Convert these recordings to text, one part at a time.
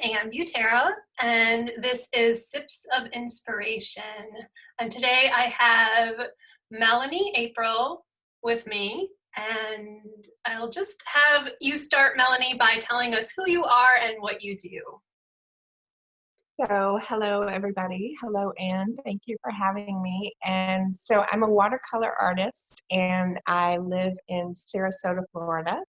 Anne Butera, and this is Sips of Inspiration. And today I have Melanie April with me, and I'll just have you start, Melanie, by telling us who you are and what you do. So, hello everybody. Hello, Anne. Thank you for having me. And so I'm a watercolor artist and I live in Sarasota, Florida.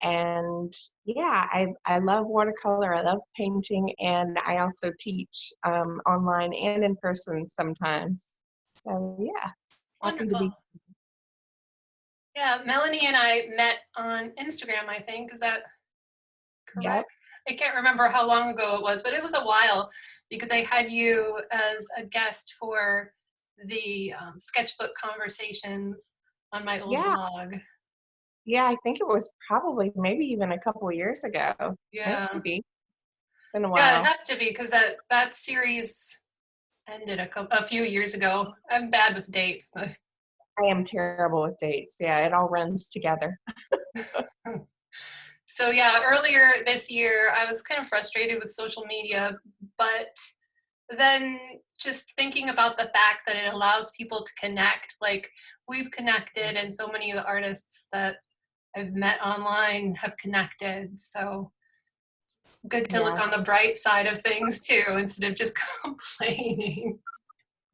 And yeah, I love watercolor. I love painting, and I also teach online and in person sometimes. So yeah, happy to Wonderful. be. Yeah, Melanie and I met on Instagram, I think. Is that Yep. correct? I can't remember how long ago it was, but it was a while because I had you as a guest for the sketchbook conversations on my old Yeah. blog. Yeah. I think it was probably maybe even a couple of years ago. Yeah. Maybe. It's been a Yeah, it while. has to be because that series ended a few years ago. I'm bad with dates, but I am terrible with dates. Yeah, it all runs together. so yeah, earlier this year I was kind of frustrated with social media, but then just thinking about the fact that it allows people to connect, like we've connected, and so many of the artists that I've met online have connected. So good to look Yeah. on the bright side of things too, instead of just complaining.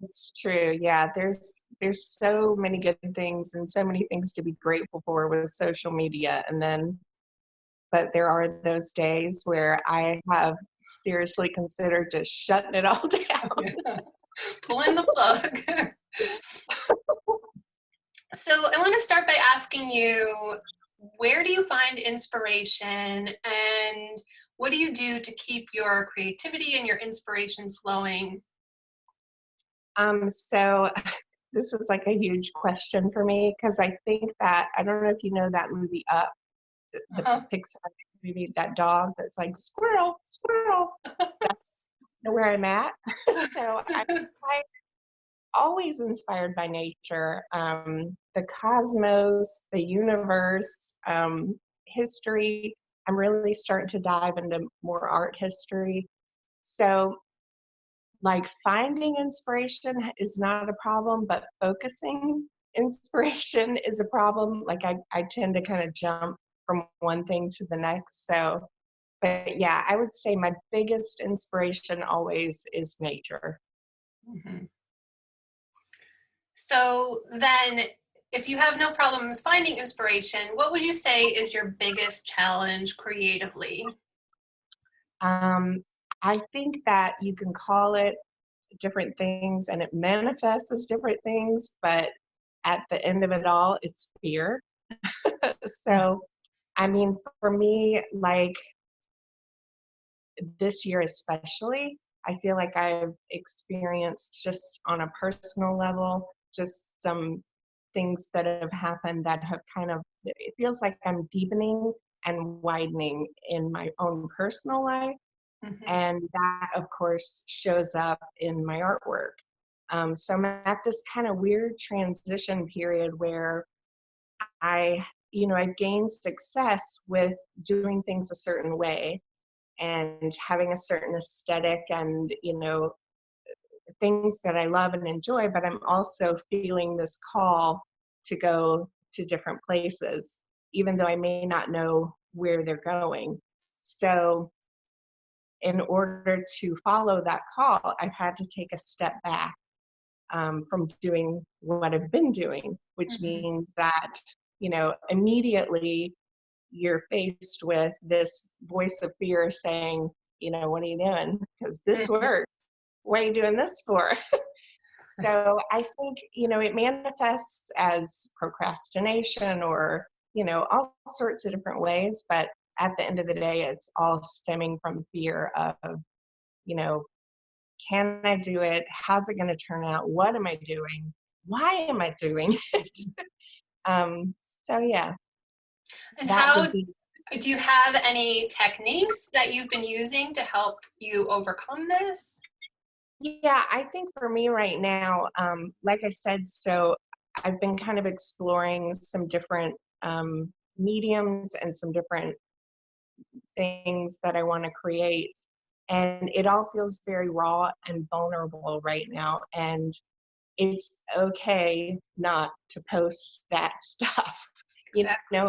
It's true. Yeah, there's so many good things and so many things to be grateful for with social media. And then, but there are those days where I have seriously considered just shutting it all down. Pulling the plug. So I want to start by asking you, where do you find inspiration and what do you do to keep your creativity and your inspiration flowing? So this is like a huge question for me because I think that I don't know if you know that movie Up, the Uh-huh. Pixar movie, that dog that's like squirrel, squirrel. That's where I'm at. So I'm always inspired by nature, the cosmos, the universe, history. I'm really starting to dive into more art history. So, like, finding inspiration is not a problem, but focusing inspiration is a problem. Like, I tend to kind of jump from one thing to the next. So, but yeah, I would say my biggest inspiration always is nature. Mhm. So then, if you have no problems finding inspiration, what would you say is your biggest challenge creatively? Um, I think that you can call it different things and it manifests as different things, but at the end of it all, it's fear. So, I mean, for me, like this year especially, I feel like I've experienced just on a personal level, just some things that have happened that have kind of, it feels like I'm deepening and widening in my own personal life. Mhm. And that, of course, shows up in my artwork. So I'm at this kind of weird transition period where I've gained success with doing things a certain way and having a certain aesthetic and, things that I love and enjoy, but I'm also feeling this call to go to different places, even though I may not know where they're going. So in order to follow that call, I've had to take a step back from doing what I've been doing, which Mhm. means that, immediately you're faced with this voice of fear saying, what are you doing? Because this Mhm. works. What are you doing this for? So I think, it manifests as procrastination or, all sorts of different ways. But at the end of the day, it's all stemming from fear of, you know, can I do it? How's it going to turn out? What am I doing? Why am I doing it? So yeah, And that would how be. do you have any techniques that you've been using to help you overcome this? Yeah, I think for me right now, like I said, so I've been kind of exploring some different mediums and some different things that I want to create. And it all feels very raw and vulnerable right now. And it's okay not to post that stuff. Exactly.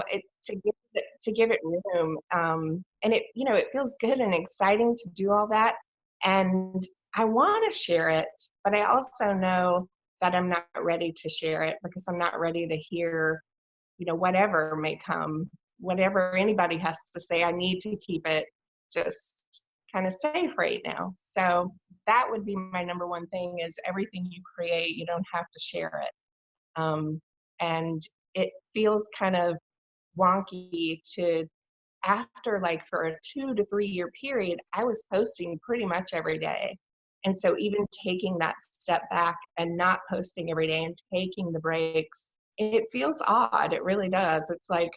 To give it room. And it feels good and exciting to do all that. And I want to share it, but I also know that I'm not ready to share it because I'm not ready to hear, whatever may come, whatever anybody has to say. I need to keep it just kind of safe right now. So that would be my number one thing: is everything you create, you don't have to share it. And it feels kind of wonky to, after, like, for a 2 to 3 year period, I was posting pretty much every day. And so even taking that step back and not posting every day and taking the breaks, it feels odd. It really does. It's like,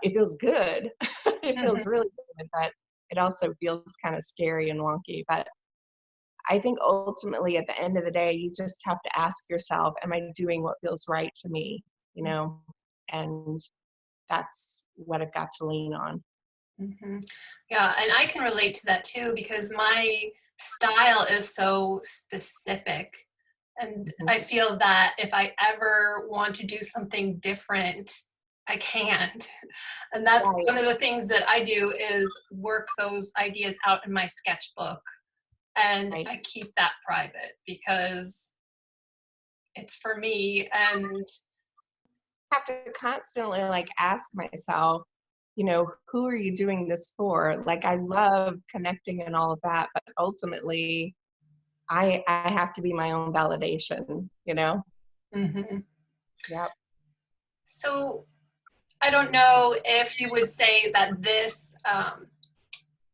it feels good. It feels Mhm. really good, but it also feels kind of scary and wonky. But I think ultimately at the end of the day, you just have to ask yourself, am I doing what feels right to me? You know, and that's what I've got to lean on. Mhm. Yeah, and I can relate to that too because my style is so specific. And Mhm. I feel that if I ever want to do something different, I can't. And that's Right, one of the things that I do is work those ideas out in my sketchbook. And right. I keep that private because it's for me. And Have to constantly, like, ask myself, who are you doing this for? Like, I love connecting and all of that, but ultimately I have to be my own validation. Mhm. Yep. So I don't know if you would say that this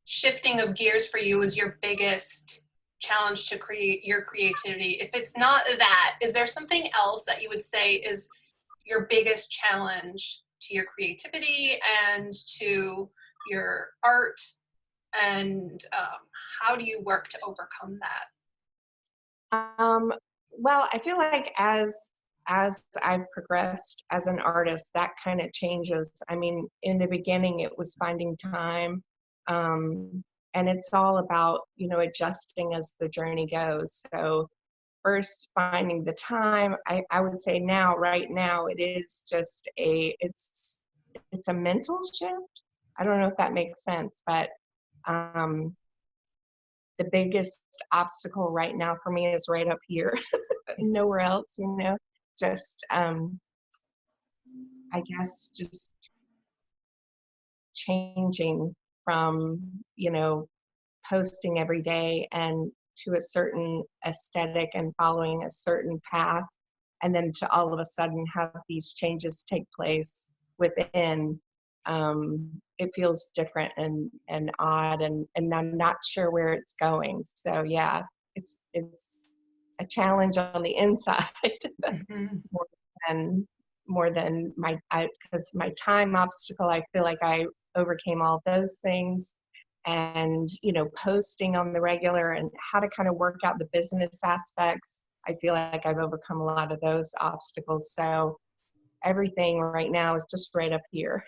shifting of gears for you is your biggest challenge to create your creativity. If it's not that, is there something else that you would say is your biggest challenge to your creativity and to your art? And how do you work to overcome that? Um, well, I feel like as I've progressed as an artist, that kind of changes. I mean, in the beginning, it was finding time, and it's all about adjusting as the journey goes. So first finding the time, I would say now, right now, it is just it's a mental shift. I don't know if that makes sense, but um, the biggest obstacle right now for me is right up here, nowhere else. Just, I guess, just changing from, posting every day and to a certain aesthetic and following a certain path, and then to all of a sudden have these changes take place within. It feels different and odd, and I'm not sure where it's going. So yeah, it's a challenge on the inside Mhm. more than my, because my time obstacle, I feel like I overcame all those things. And posting on the regular and how to kind of work out the business aspects, I feel like I've overcome a lot of those obstacles. So everything right now is just right up here.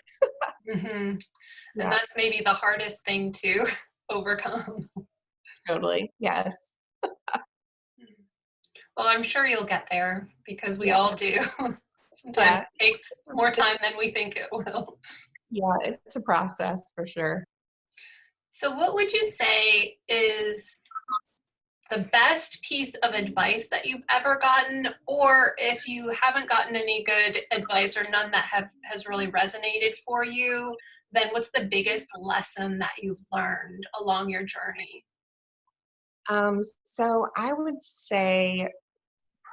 Mhm. And Yeah, that's maybe the hardest thing to overcome. totally. Yes. Well, I'm sure you'll get there because we Yeah. all do. Sometimes Yeah. it takes more time than we think it will. Yeah. It's a process for sure. So, what would you say is the best piece of advice that you've ever gotten? Or if you haven't gotten any good advice or none that has really resonated for you, then what's the biggest lesson that you've learned along your journey? So I would say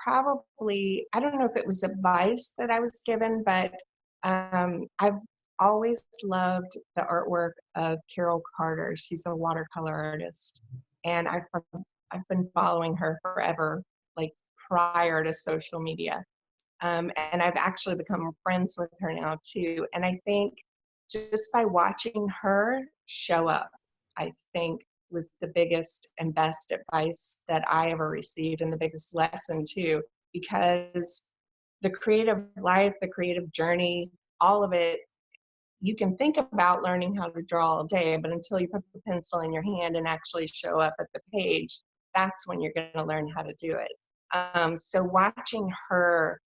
probably, I don't know if it was advice that I was given, but I've always loved the artwork of Carol Carter. She's a watercolor artist, and I've been following her forever, like prior to social media. And I've actually become friends with her now too. And I think just by watching her show up, I think was the biggest and best advice that I ever received, and the biggest lesson too, because the creative life, the creative journey, all of it you can think about learning how to draw all day, but until you put the pencil in your hand and actually show up at the page, that's when you're going to learn how to do it. So watching her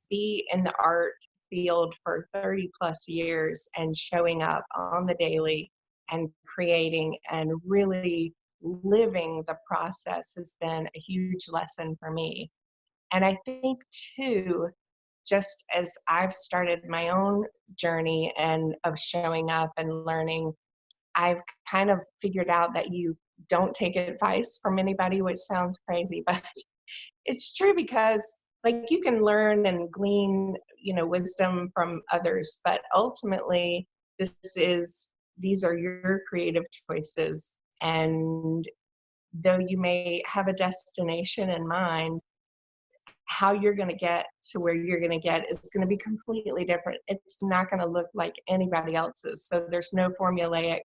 be in the art field for 30 plus years and showing up on the daily and creating and really living the process has been a huge lesson for me. And I think too, just as I've started my own journey and of showing up and learning, I've kind of figured out that you don't take advice from anybody, which sounds crazy, but it's true, because like you can learn and glean, wisdom from others, but ultimately these are your creative choices. And though you may have a destination in mind, how you're going to get to where you're going to get is going to be completely different. It's not going to look like anybody else's. So there's no formulaic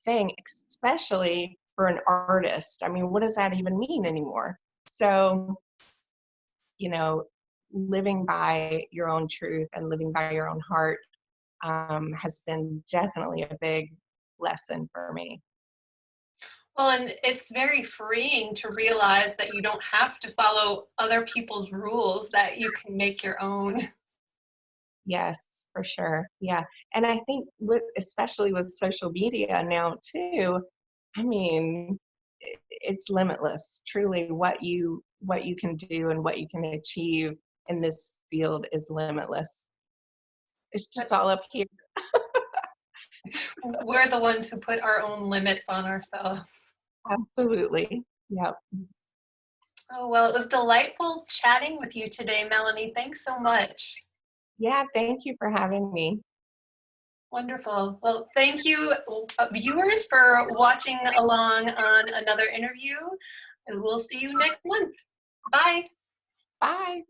thing, especially for an artist. I mean, what does that even mean anymore? So, you know, living by your own truth and living by your own heart has been definitely a big lesson for me. Well, and it's very freeing to realize that you don't have to follow other people's rules, that you can make your own. Yes, for sure. Yeah. And I think especially with social media now too, I mean, it's limitless. Truly what you can do and what you can achieve in this field is limitless. It's just all up here. We're the ones who put our own limits on ourselves. Absolutely. Yep. Oh, well, it was delightful chatting with you today, Melanie. Thanks so much. Yeah, thank you for having me. Wonderful. Well, thank you, viewers, for watching along on another interview. And we'll see you next month. Bye. Bye.